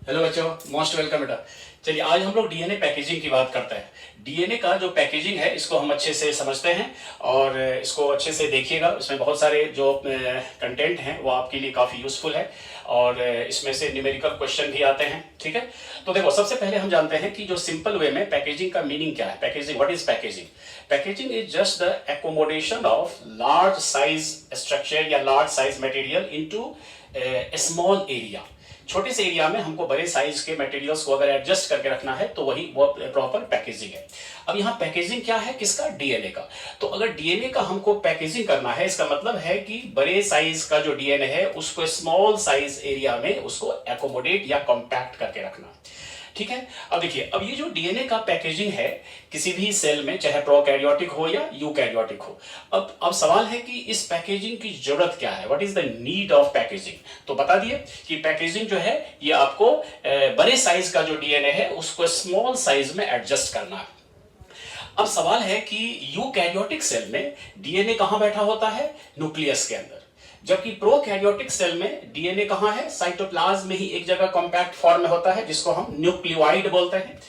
Hello बच्चों, most welcome बेटा। चलिए आज हम लोग डीएनए पैकेजिंग की बात करते हैं। डीएनए का जो पैकेजिंग है इसको हम अच्छे से समझते हैं और इसको अच्छे से देखिएगा। इसमें बहुत सारे जो कंटेंट हैं वो आपके लिए काफ़ी यूज़फुल है और इसमें से न्यूमेरिकल क्वेश्चन भी आते हैं। ठीक है, तो देखो सबसे पहले हम जानते हैं कि जो सिंपल वे में पैकेजिंग का मीनिंग क्या है। Packaging, what is packaging? Packaging is just the accommodation of large size structure या large size material into small area. छोटे से एरिया में हमको बड़े साइज के मटेरियल्स को अगर एडजस्ट करके रखना है तो वही वो प्रॉपर पैकेजिंग है। अब यहाँ पैकेजिंग क्या है, किसका? डीएनए का। तो अगर डीएनए का हमको पैकेजिंग करना है, इसका मतलब है कि बड़े साइज का जो डीएनए है उसको स्मॉल साइज एरिया में उसको एकोमोडेट या कॉम्पैक्ट करके रखना। ठीक है, अब देखिए, अब ये जो डीएनए का पैकेजिंग है किसी भी सेल में, चाहे प्रोकैरियोटिक हो या यूकैरियोटिक हो, अब सवाल है कि इस पैकेजिंग की जरूरत क्या है, what is the need of packaging. तो बता दिए कि पैकेजिंग जो है ये आपको बड़े साइज का जो डीएनए है उसको स्मॉल साइज में एडजस्ट करना है। अब सवाल है कि यूकैरियोटिक सेल में डीएनए कहां बैठा होता है? न्यूक्लियस के अंदर। जबकि प्रोकैरियोटिक सेल में डीएनए कहां है? साइटोप्लाज्म में ही एक जगह कॉम्पैक्ट फॉर्म में होता है जिसको हम न्यूक्लियोइड बोलते हैं।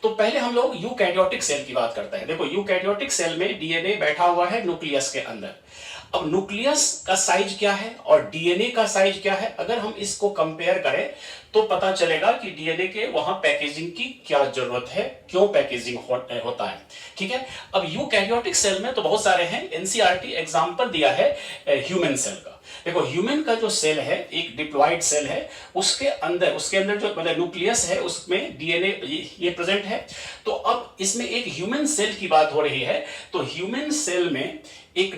तो पहले हम लोग यूकैरियोटिक सेल की बात करते हैं। देखो यूकैरियोटिक सेल में डीएनए बैठा हुआ है न्यूक्लियस के अंदर। अब न्यूक्लियस का साइज क्या है और डीएनए का साइज क्या है, अगर हम इसको कंपेयर करें तो पता चलेगा कि डीएनए के वहां पैकेजिंग की क्या जरूरत है, क्यों पैकेजिंग होता है। ठीक है, अब यूकैरियोटिक सेल में तो बहुत सारे हैं। एनसीईआरटी एग्जांपल दिया है ह्यूमन सेल का। देखो ह्यूमन का जो सेल है एक डिप्लॉइड सेल है, उसके अंदर जो मतलब न्यूक्लियस है उसमें डीएनए ये प्रेजेंट है। तो अब इसमें एक ह्यूमन सेल की बात हो रही है। तो ह्यूमन सेल में एक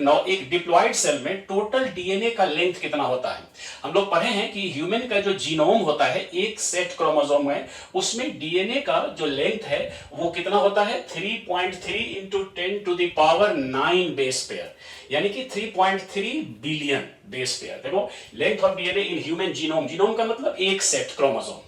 डिप्लॉइड सेल में टोटल डीएनए का लेंथ कितना होता है? हम लोग पढ़े हैं कि ह्यूमन का जो जीनोम होता है, एक सेट क्रोमोसोम है, उसमें डीएनए का जो लेंथ है वो कितना होता है? 3.3 into 10 to the power 9 base pair, यानी कि 3.3 बिलियन बेस पेयर। देखो length of DNA in human genome, genome का मतलब एक सेट क्रोमोसोम।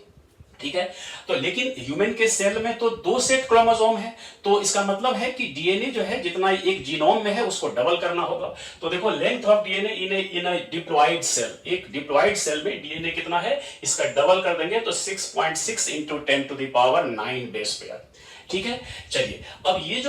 ठीक है, तो लेकिन ह्यूमन के सेल में तो 2 सेट क्रोमोसोम है, तो इसका मतलब है कि डीएनए जो है जितना एक जीनोम में है उसको डबल करना होगा। तो देखो length of DNA in a diploid cell, एक डिप्लॉइड सेल में डीएनए कितना है, इसका डबल कर देंगे तो 6.6 into 10 to the power 9 base pair. ठीक है, चलिए अब ये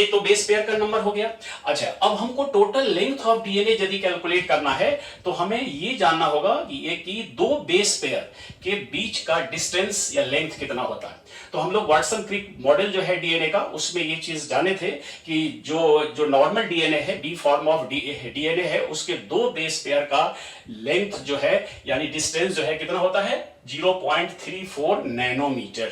तो बेस पेयर का नंबर हो गया। अच्छा, अब हमको टोटल लेंथ ऑफ डीएनए यदि कैलकुलेट करना है तो हमें ये जानना होगा कि 2 बेस पेयर के बीच का डिस्टेंस या लेंथ कितना होता है। तो हम लोग वाटसन क्रिक मॉडल जो है डीएनए का, उसमें ये चीज जाने थे कि जो नॉर्मल डीएनए है, बी फॉर्म ऑफ डीएनए है, उसके 2 बेस पेयर का लेंथ जो है यानी डिस्टेंस जो है कितना होता है? 0.34 नैनोमीटर।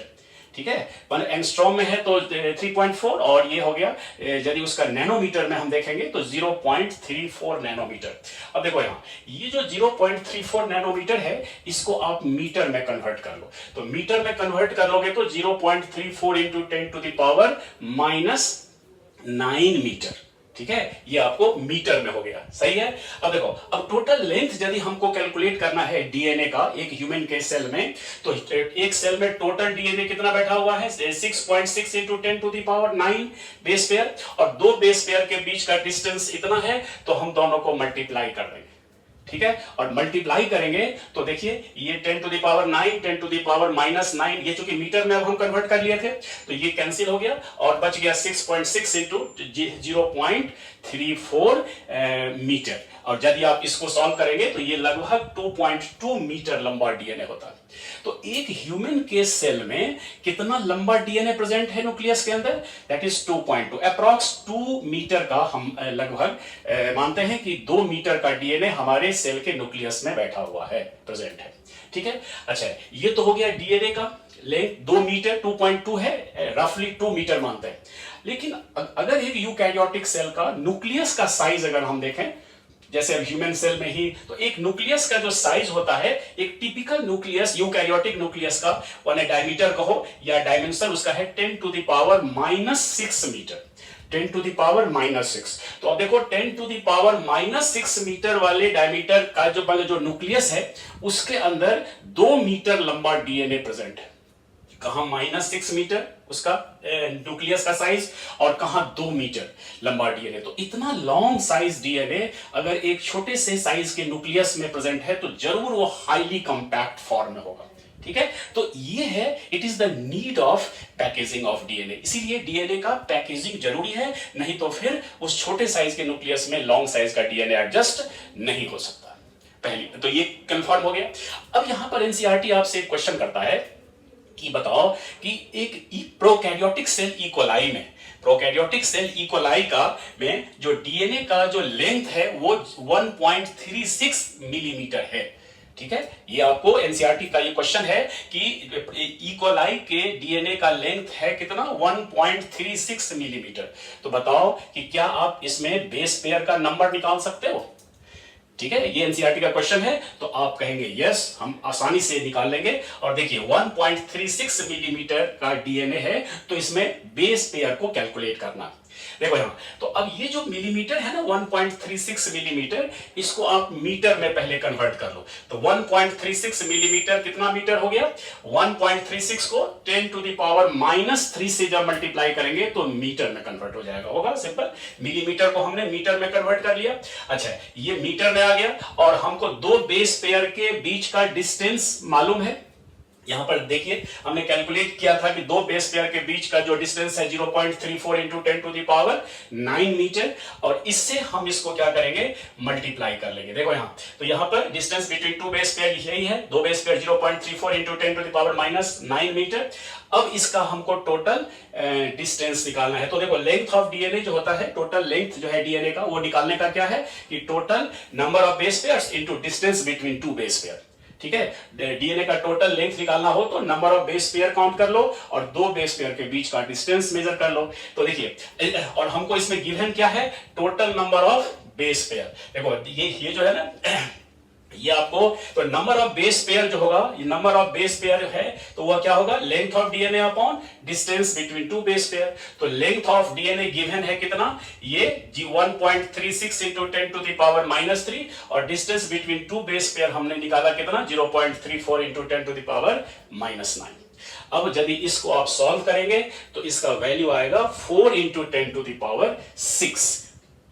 ठीक है, वन एंगस्ट्रॉम में है तो 3.4 और ये हो गया यदि उसका नैनोमीटर में हम देखेंगे तो 0.34 नैनोमीटर। अब देखो यहाँ ये जो 0.34 नैनोमीटर है इसको आप मीटर में कन्वर्ट कर लो। तो मीटर में कन्वर्ट कर लोगे तो 0.34 into 10 to the power -9 metre. ठीक है, ये आपको मीटर में हो गया। सही है, अब देखो अब टोटल लेंथ यदि हमको कैलकुलेट करना है डीएनए का एक ह्यूमन के सेल में, तो एक सेल में टोटल डीएनए कितना बैठा हुआ है? 6.6 into 10 to the power 9 base pair, और 2 बेस पेयर के बीच का डिस्टेंस इतना है, तो हम दोनों को मल्टीप्लाई कर देंगे। ठीक है, और मल्टीप्लाई करेंगे तो देखिए ये 10 to the power 9, 10 to the power -9, ये चूंकि मीटर में अब हम कन्वर्ट कर लिए थे तो ये कैंसिल हो गया और बच गया 6.6 इंटू 0.34 मीटर। और यदि आप इसको सॉल्व करेंगे तो ये लगभग 2.2 मीटर लंबा डीएनए होता है। तो एक ह्यूमन के सेल में कितना लंबा डीएनए प्रेजेंट है न्यूक्लियस के अंदर? दैट इज 2.2, अप्रॉक्स 2 मीटर का हम लगभग मानते हैं कि 2 मीटर का डीएनए हमारे सेल के न्यूक्लियस में बैठा हुआ है, प्रेजेंट है। ठीक है, अच्छा ये तो हो गया डीएनए का लेंथ 2 मीटर, 2.2 है, रफली 2 मीटर मानते हैं। लेकिन अगर एक यूकैरियोटिक सेल का न्यूक्लियस का साइज अगर हम देखें, जैसे अब ह्यूमन सेल में ही, तो एक न्यूक्लियस का जो साइज होता है, एक टिपिकल न्यूक्लियस यूकैरियोटिक न्यूक्लियस का वन डायमीटर कहो या डायमेंशन उसका है 10 to the power -6 metre, 10 to the power -6। तो अब देखो 10 टू द पावर -6 मीटर वाले डायमीटर का जो न्यूक्लियस है उसके अंदर 2 मीटर लंबा डीएनए प्रेजेंट है। कहां -6 मीटर उसका न्यूक्लियस का साइज और कहां 2 मीटर लंबा डीएनए। तो इतना लॉन्ग साइज डीएनए अगर एक छोटे से साइज के न्यूक्लियस में प्रेजेंट है तो जरूर वो हाईली कॉम्पैक्ट फॉर्म में होगा। ठीक है, तो ये है it is the need of packaging of DNA. इसीलिए डीएनए का पैकेजिंग जरूरी है, नहीं तो फिर उस छोटे साइज के न्यूक्लियस में लॉन्ग साइज का डीएनए एडजस्ट नहीं हो सकता। पहली तो ये कंफर्म हो गया। अब यहां पर एनसीईआरटी आपसे एक क्वेश्चन करता है कि बताओ कि एक प्रोकैरियोटिक सेल इकोलाई में, प्रोकैरियोटिक सेल इकोलाई का में जो डीएनए का जो लेंथ है वो 1.36 मिलीमीटर है। ठीक है, ये आपको एनसीईआरटी का ये क्वेश्चन है कि इकोलाई के डीएनए का लेंथ है कितना, 1.36 मिलीमीटर। तो बताओ कि क्या आप इसमें बेस पेयर का नंबर निकाल सकते हो? ठीक है, ये एनसीईआरटी का क्वेश्चन है, तो आप कहेंगे यस, हम आसानी से निकाल लेंगे। और देखिए 1.36 मिलीमीटर का डीएनए है, तो इसमें बेस पेयर को कैलकुलेट करना। देखो यहां, तो अब ये जो मिलीमीटर है ना 1.36 मिलीमीटर, इसको आप मीटर में पहले कन्वर्ट कर लो। तो 1.36 मिलीमीटर कितना मीटर हो गया? 1.36 को 10 टू द पावर -3 से जब मल्टीप्लाई करेंगे तो मीटर में कन्वर्ट हो जाएगा। होगा सिंपल, मिलीमीटर को हमने मीटर में कन्वर्ट कर लिया। अच्छा, ये मीटर में आ गया और हमको दो बेस पेयर के बीच का डिस्टेंस मालूम है। यहां पर देखिए हमने कैलकुलेट किया था कि दो बेस पेयर के बीच का जो डिस्टेंस है 0.34 into 10 to the power 9 metre, और इससे हम इसको क्या करेंगे, मल्टीप्लाई कर लेंगे। देखो यहां, तो यहां पर distance between two base pair यही है, दो base pair 0.34 into 10 to the power -9 metre. अब इसका हमको टोटल डिस्टेंस निकालना है। तो देखो लेंथ ऑफ डीएनए जो होता है, टोटल लेंथ जो है डीएनए का, वो निकालने का क्या है कि total number of base pairs into distance between two base pair. ठीक है, डीएनए का टोटल लेंथ निकालना हो तो number of base pair count कर लो और दो बेस पेयर के बीच का डिस्टेंस मेजर कर लो। तो देखिए, और हमको इसमें गिवन क्या है, total number of base pair. देखो ये जो है ना, ये आपको, तो नंबर ऑफ बेस पेयर जो होगा, ये नंबर ऑफ बेस पेयर है, तो वह क्या होगा, length of DNA upon distance between two base pair. तो लेंथ ऑफ डीएनए गिवन है कितना, ये 1.36 इंटू 10 टू द पावर -3, और distance between two base pair हमने निकाला कितना, 0.34 इंटू 10 टू द पावर -9। अब यदि इसको आप सॉल्व करेंगे तो इसका वैल्यू आएगा 4 इंटू 10 टू द पावर 6,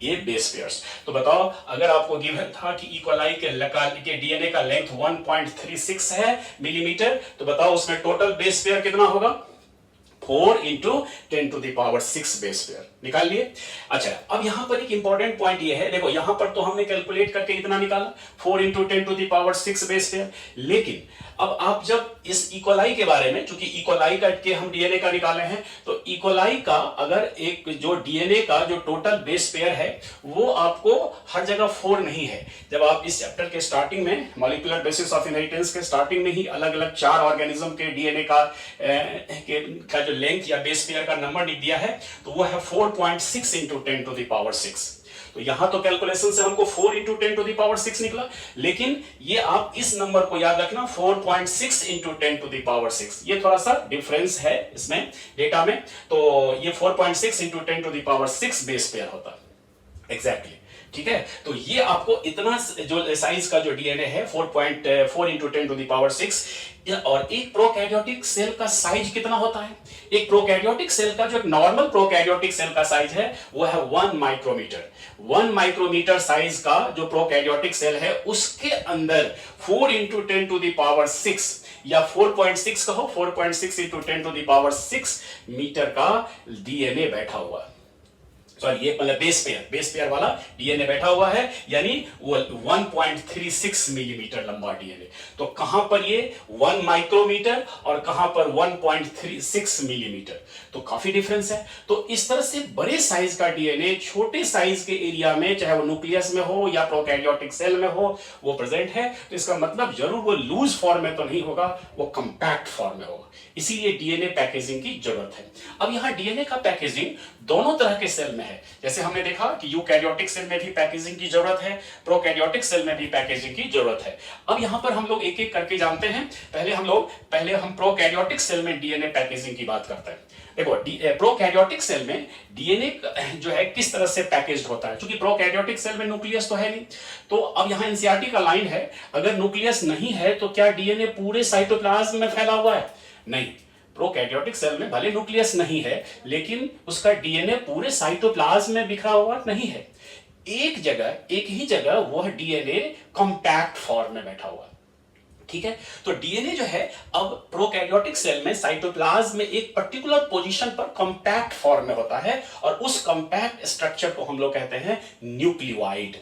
ये बेस पेयर्स। तो बताओ, अगर आपको गिवन था कि इक्वलाई के डीएनए का लेंथ 1.36 है मिलीमीटर, तो बताओ उसमें टोटल बेस पेयर कितना होगा, 4 into 10 to the power 6 base pair. निकाल लिए। अच्छा, अब यहां पर एक इंपॉर्टेंट पॉइंट ये है, देखो यहां पर तो हमने कैलकुलेट करके इतना निकाला, 4 into 10 to the power 6 base pair. लेकिन अब आप जब इस इकोलाई के बारे में, चूंकि इकोलाई का के हम डीएनए का निकाले हैं, तो इकोलाई का अगर एक जो डीएनए का जो टोटल बेस पेयर है वो आपको हर जगह 4 नहीं है। जब आप इस चैप्टर के स्टार्टिंग में, मॉलिक्यूलर बेसिस ऑफ इनहेरिटेंस के स्टार्टिंग में ही अलग अलग 4 ऑर्गेनिज्म के डीएनए का जो लेंथ या बेस पेयर का नंबर दिया है, तो वो है 4.6 इंटू 10 टू द पावर 6। तो यहां तो कैलकुलेशन से हमको 4 इंटू 10 टू द पावर 6 निकला, लेकिन ये आप इस नंबर को याद रखना, 4.6 इंटू 10 टू द पावर 6। ये थोड़ा सा डिफरेंस है इसमें डेटा में, तो ये 4.6 into 10 to the power 6 base pair होता एग्जैक्टली। ठीक है, तो ये आपको इतना जो साइज का जो डीएनए है 4.4 इंटू 10 टू द पावर 6। और एक प्रोकैरियोटिक सेल का साइज कितना होता है, एक प्रोकैरियोटिक सेल का जो एक नॉर्मल प्रोकैरियोटिक सेल का साइज है वो है 1 माइक्रोमीटर। 1 माइक्रोमीटर साइज का जो प्रोकैरियोटिक सेल है उसके अंदर 4 इंटू 10 टू द पावर 6 या 4.6 कहो, 4.6 into 10 to the power 6 metre का डीएनए बैठा हुआ है। सॉरी, ये मतलब बेस पेयर वाला डीएनए बैठा हुआ है, यानी वो 1.36 मिलीमीटर लंबा डीएनए। तो कहां पर ये 1 माइक्रोमीटर और कहां पर 1.36 मिलीमीटर, तो काफी डिफरेंस है। तो इस तरह से बड़े साइज का डीएनए छोटे साइज के एरिया में, चाहे वो न्यूक्लियस में हो या प्रोकैरियोटिक सेल में हो, वो प्रेजेंट है। तो इसका मतलब जरूर वो लूज फॉर्म में तो नहीं होगा, वो कंपैक्ट फॉर्म में होगा। इसीलिए डीएनए पैकेजिंग की जरूरत है। अब यहां डीएनए का पैकेजिंग दोनों तरह के सेल में है। जैसे हमने देखा कि यूकैरियोटिक सेल में भी पैकेजिंग की जरूरत है, प्रोकैरियोटिक सेल में भी पैकेजिंग की जरूरत है। अब यहां पर हम लोग एक एक करके जानते हैं। पहले हम प्रोकैरियोटिक सेल में डीएनए पैकेजिंग की बात करते हैं। देखो, प्रोकैरियोटिक सेल में डीएनए जो है किस तरह से पैकेज्ड होता है, क्योंकि प्रोकैरियोटिक सेल में न्यूक्लियस तो है नहीं। तो अब यहां एनसीईआरटी का लाइन है, अगर न्यूक्लियस नहीं है तो क्या डीएनए पूरे साइटोप्लाज्म में फैला हुआ है? नहीं, प्रोकैरियोटिक सेल में भले न्यूक्लियस नहीं है, लेकिन उसका डीएनए पूरे साइटोप्लाज्म में बिखरा हुआ नहीं है। एक ही जगह वह डीएनए कॉम्पैक्ट फॉर्म में बैठा हुआ है। ठीक है। तो डीएनए जो है अब प्रोकैरियोटिक सेल में साइटोप्लाज्म में एक पर्टिकुलर पोजीशन पर कॉम्पैक्ट फॉर्म में होता है और उस कॉम्पैक्ट स्ट्रक्चर को हम लोग कहते हैं न्यूक्लियोइड।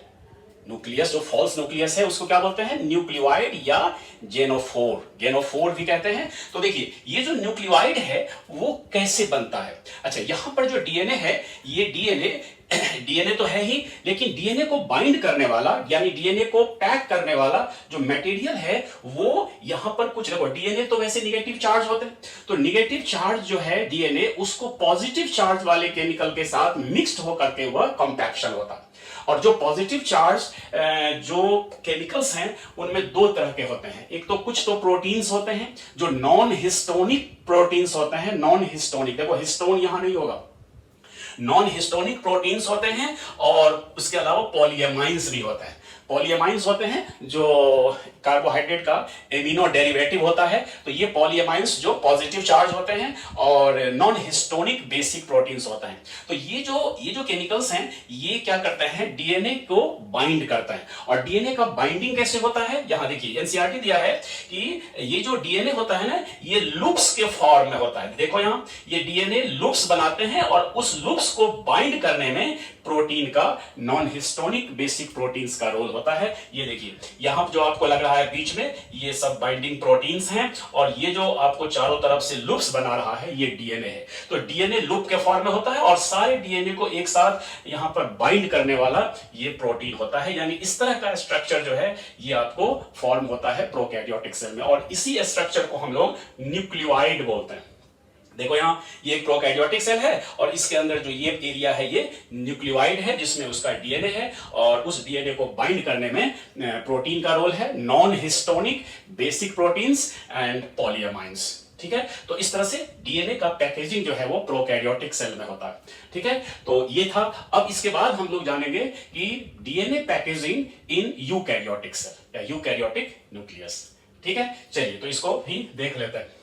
न्यूक्लियस जो फॉल्स न्यूक्लियस है उसको क्या बोलते हैं? न्यूक्लियोइड या जेनोफोर, गेनोफोर भी कहते हैं। तो देखिए ये जो न्यूक्लियोइड है वो कैसे बनता है। अच्छा, यहां पर जो डीएनए है, ये डीएनए तो है ही, लेकिन डीएनए को बाइंड करने वाला यानी डीएनए को पैक करने वाला जो मटेरियल है वो यहां पर कुछ देखो, डीएनए तो वैसे निगेटिव चार्ज होते हैं, तो निगेटिव चार्ज जो है डीएनए उसको पॉजिटिव चार्ज वाले केमिकल के साथ मिक्स्ड होकर के वह कॉम्पैक्शन होता है। और जो पॉजिटिव चार्ज जो केमिकल्स हैं उनमें दो तरह के होते हैं। एक तो कुछ तो प्रोटीन्स होते हैं जो नॉन हिस्टोनिक प्रोटीन्स होते हैं। नॉन हिस्टोनिक, देखो हिस्टोन यहां नहीं होगा, नॉन हिस्टोनिक प्रोटीन्स होते हैं और उसके अलावा पॉलीएमाइंस भी होते हैं। पॉलीएमाइंस होते हैं जो कार्बोहाइड्रेट का एमिनो डेरिवेटिव होता है, तो ये पॉलीएमाइंस जो पॉजिटिव चार्ज होते हैं और नॉन हिस्टोनिक बेसिक प्रोटीन्स होते हैं। तो ये जो केमिकल्स हैं ये क्या करते हैं? डीएनए को बाइंड करते हैं। और डीएनए का बाइंडिंग कैसे होता है? यहां देखिए एनसीईआरटी दिया है कि ये जो डीएनए होता है ना, ये लूप्स के फॉर्म में होता है। देखो यहां ये डीएनए लूप्स बनाते हैं और उस लूप्स को बाइंड करने में प्रोटीन का, नॉन हिस्टोनिक बेसिक प्रोटीन्स का रोल होता है। ये देखिए यहां जो आपको लग रहा है बीच में, ये सब बाइंडिंग प्रोटीन्स हैं और ये जो आपको चारों तरफ से लूप्स बना रहा है ये डीएनए है। तो डीएनए लूप के फॉर्म में होता है और सारे डीएनए को एक साथ यहां पर बाइंड करने वाला ये प्रोटीन होता है। यानी इस तरह का स्ट्रक्चर जो है ये आपको फॉर्म होता है प्रोकैरियोटिक सेल में, और इसी स्ट्रक्चर को हम लोग न्यूक्लियोइड बोलते हैं। देखो यहां ये एक प्रोकैरियोटिक सेल है और इसके अंदर जो ये एरिया है ये न्यूक्लियोइड है जिसमें उसका डीएनए है और उस डीएनए को बाइंड करने में प्रोटीन का रोल है, non histonic basic proteins and polyamines. ठीक है, तो इस तरह से डीएनए का पैकेजिंग जो है वो प्रोकैरियोटिक सेल में होता है। ठीक है, तो ये था। अब इसके बाद हम लोग जानेंगे कि DNA packaging in eukaryotic cell या यूकैरियोटिक न्यूक्लियस। ठीक है, चलिए तो इसको भी देख लेते हैं।